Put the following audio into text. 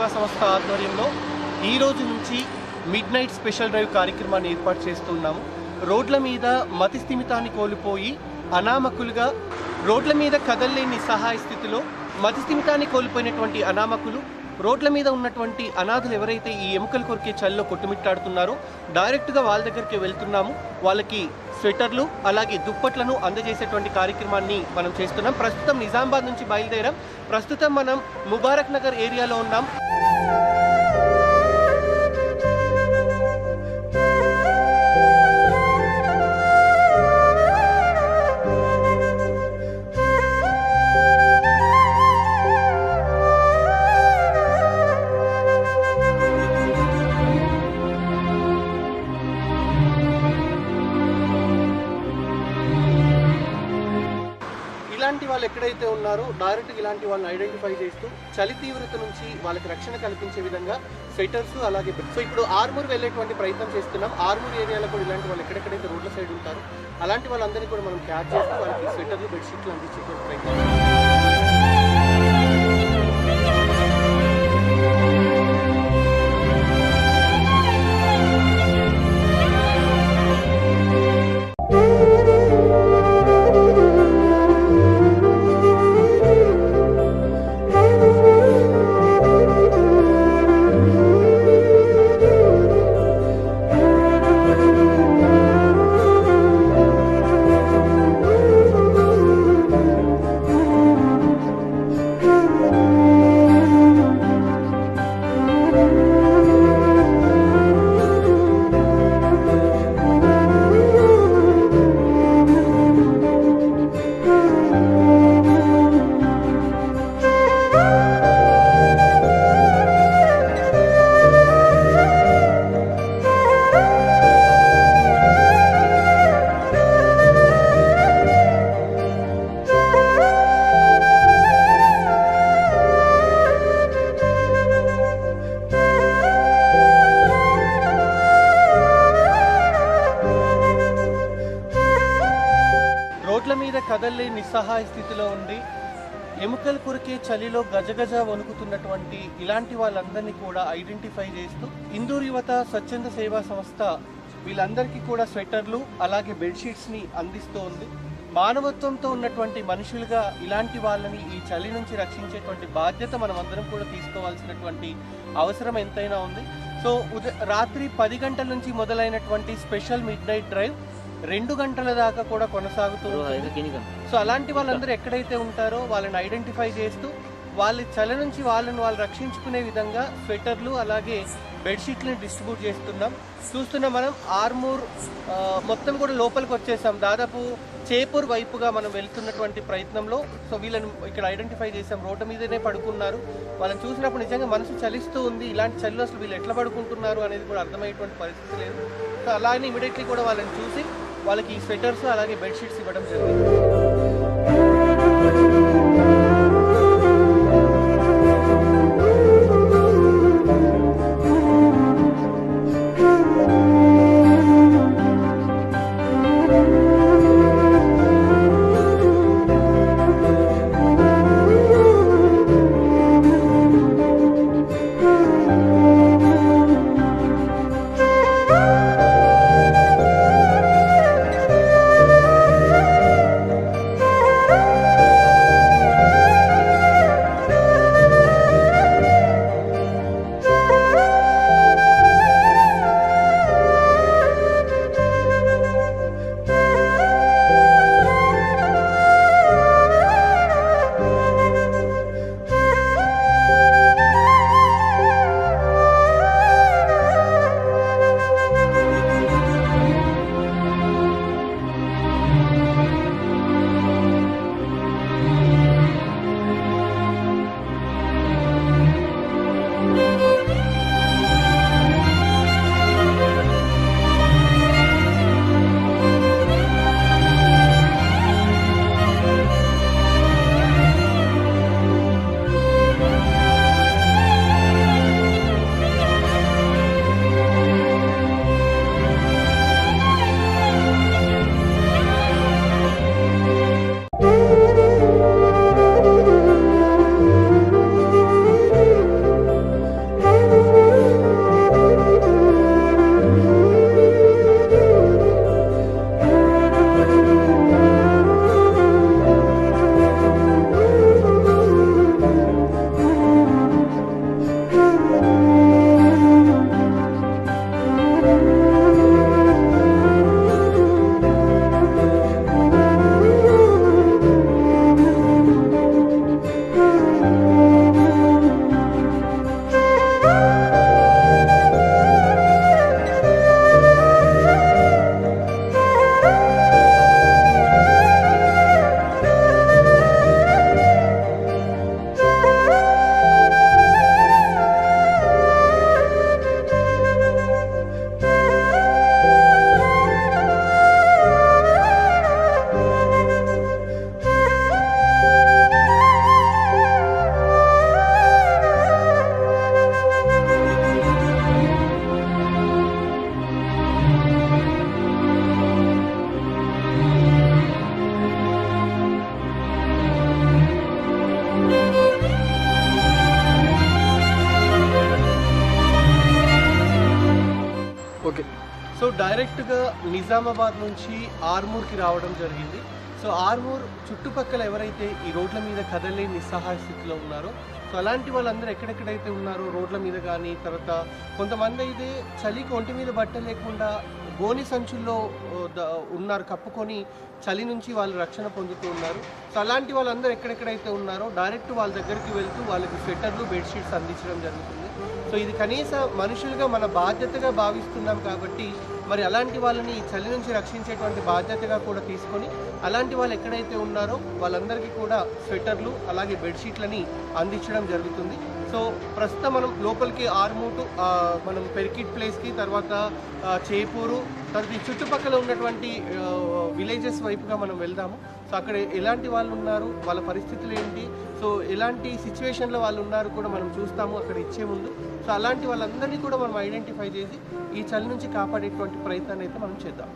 సేవా సంస్థ ఆధ్వర్యంలో ఈ రోజు నుంచి మిడ్ నైట్ స్పెషల్ డ్రైవ్ కార్యక్రమాన్ని ఏర్పాటు చేస్తున్నాము. రోడ్ల మీద మతి స్థిమితాన్ని కోల్పోయి అనామకులుగా రోడ్ల మీద కదల్లేని నిస్సహాయ స్థితిలో మతి స్థిమితాన్ని కోల్పోయినటువంటి అనామకులు, రోడ్ల మీద ఉన్నటువంటి అనాథులు ఎవరైతే ఈ ఎముకలు కొరికే చలిలో కొట్టుమిట్టాడుతున్నారో డైరెక్ట్గా వాళ్ళ దగ్గరికి వెళ్తున్నాము. వాళ్ళకి స్వెటర్లు అలాగే దుప్పట్లను అందజేసేటువంటి కార్యక్రమాన్ని మనం చేస్తున్నాం. ప్రస్తుతం నిజామాబాద్ నుంచి బయలుదేరాం. ప్రస్తుతం మనం ముబారక్ నగర్ ఏరియాలో ఉన్నాం. ఇలాంటి వాళ్ళు ఎక్కడైతే ఉన్నారో డైరెక్ట్గా ఇలాంటి వాళ్ళని ఐడెంటిఫై చేస్తూ చలి తీవ్రత నుంచి వాళ్ళకి రక్షణ కల్పించే విధంగా స్వెటర్స్ అలాగే సో ఇప్పుడు ఆర్మూర్ వెళ్ళేటువంటి ప్రయత్నం చేస్తున్నాం. ఆర్మూర్ ఏరియాలో కూడా ఇలాంటి వాళ్ళు ఎక్కడెక్కడైతే రోడ్ల సైడ్ ఉంటారో అలాంటి వాళ్ళందరినీ కూడా మనం క్యాచ్ చేస్తూ వాళ్ళకి స్వెటర్లు బెడ్షీట్లు అందించేటువంటి ప్రయత్నం. రోడ్ల మీద కదల్లే నిస్సహాయ స్థితిలో ఉండి ఎముకలు కొరికే చలిలో గజగజ వణుకుతున్నటువంటి ఇలాంటి వాళ్ళందరినీ కూడా ఐడెంటిఫై చేస్తూ ఇందూర్ యువత స్వచ్ఛంద సేవా సంస్థ వీళ్ళందరికీ కూడా స్వెటర్లు అలాగే బెడ్షీట్స్ని అందిస్తూ ఉంది. మానవత్వంతో ఉన్నటువంటి మనుషులుగా ఇలాంటి వాళ్ళని ఈ చలి నుంచి రక్షించేటువంటి బాధ్యత మనం అందరం కూడా తీసుకోవాల్సినటువంటి అవసరం ఎంతైనా ఉంది. సో రాత్రి 10 గంటల నుంచి మొదలైనటువంటి స్పెషల్ మిడ్ నైట్ డ్రైవ్ 2 గంటల దాకా కూడా కొనసాగుతూ ఉంటుంది. సో అలాంటి వాళ్ళందరూ ఎక్కడైతే ఉంటారో వాళ్ళని ఐడెంటిఫై చేస్తూ వాళ్ళ చలి నుంచి వాళ్ళు రక్షించుకునే విధంగా స్వెటర్లు అలాగే బెడ్షీట్లను డిస్ట్రిబ్యూట్ చేస్తున్నాం. చూస్తున్నాం మనం ఆర్మూర్ మొత్తం కూడా లోపలికి వచ్చేసాం. దాదాపు చేపూర్ వైపుగా మనం వెళ్తున్నటువంటి ప్రయత్నంలో సో వీళ్ళని ఇక్కడ ఐడెంటిఫై చేసాం. రోడ్డు మీదనే పడుకున్నారు. వాళ్ళని చూసినప్పుడు నిజంగా మనసు చలిస్తూ ఉంది. ఇలాంటి చలిలో అసలు వీళ్ళు ఎట్లా పడుకుంటున్నారు అనేది కూడా అర్థమయ్యేటువంటి పరిస్థితి లేదు. సో అలాగే ఇమీడియట్లీ కూడా వాళ్ళని చూసి వాళ్ళకి స్వెటర్స్ అలాగే బెడ్షీట్స్ ఇవ్వడం జరిగింది. సో డైరెక్ట్గా నిజామాబాద్ నుంచి ఆర్మూర్కి రావడం జరిగింది. సో ఆర్మూర్ చుట్టుపక్కల ఎవరైతే ఈ రోడ్ల మీద కదలేని నిస్సహాయ స్థితిలో ఉన్నారో, సో అలాంటి వాళ్ళందరూ ఎక్కడెక్కడైతే ఉన్నారో రోడ్ల మీద కానీ, తర్వాత కొంతమంది అయితే చలికి ఒంటి మీద బట్ట లేకుండా గోని సంచుల్లో ఉన్నారు, కప్పుకొని చలి నుంచి వాళ్ళు రక్షణ పొందుతూ ఉన్నారు. సో అలాంటి వాళ్ళందరూ ఎక్కడెక్కడైతే ఉన్నారో డైరెక్ట్ వాళ్ళ దగ్గరికి వెళ్తూ వాళ్ళకి స్వెటర్లు, బెడ్షీట్స్ అందించడం జరుగుతుంది. సో ఇది కనీస మనుషులుగా మన బాధ్యతగా భావిస్తున్నాం కాబట్టి మరి అలాంటి వాళ్ళని ఈ చలి నుంచి రక్షించేటువంటి బాధ్యతగా కూడా తీసుకొని అలాంటి వాళ్ళు ఎక్కడైతే ఉన్నారో వాళ్ళందరికీ కూడా స్వెటర్లు అలాగే బెడ్షీట్లని అందించడం జరుగుతుంది. సో ప్రస్తుతం మనం లోపలికి ఆర్మూటు, మనం పెరికిట్ ప్లేస్కి, తర్వాత చేపూరు, తర్వాత ఈ చుట్టుపక్కల ఉన్నటువంటి విలేజెస్ వైపుగా మనం వెళ్దాము. సో అక్కడ ఎలాంటి వాళ్ళు ఉన్నారు, వాళ్ళ పరిస్థితులు ఏంటి, సో ఎలాంటి సిచ్యువేషన్లో వాళ్ళు ఉన్నారు కూడా మనం చూస్తాము అక్కడ ఇచ్చే ముందు. సో అలాంటి వాళ్ళందరినీ కూడా మనం ఐడెంటిఫై చేసి ఈ చలి నుంచి కాపాడేటువంటి ప్రయత్నాన్ని అయితే మనం చేద్దాం.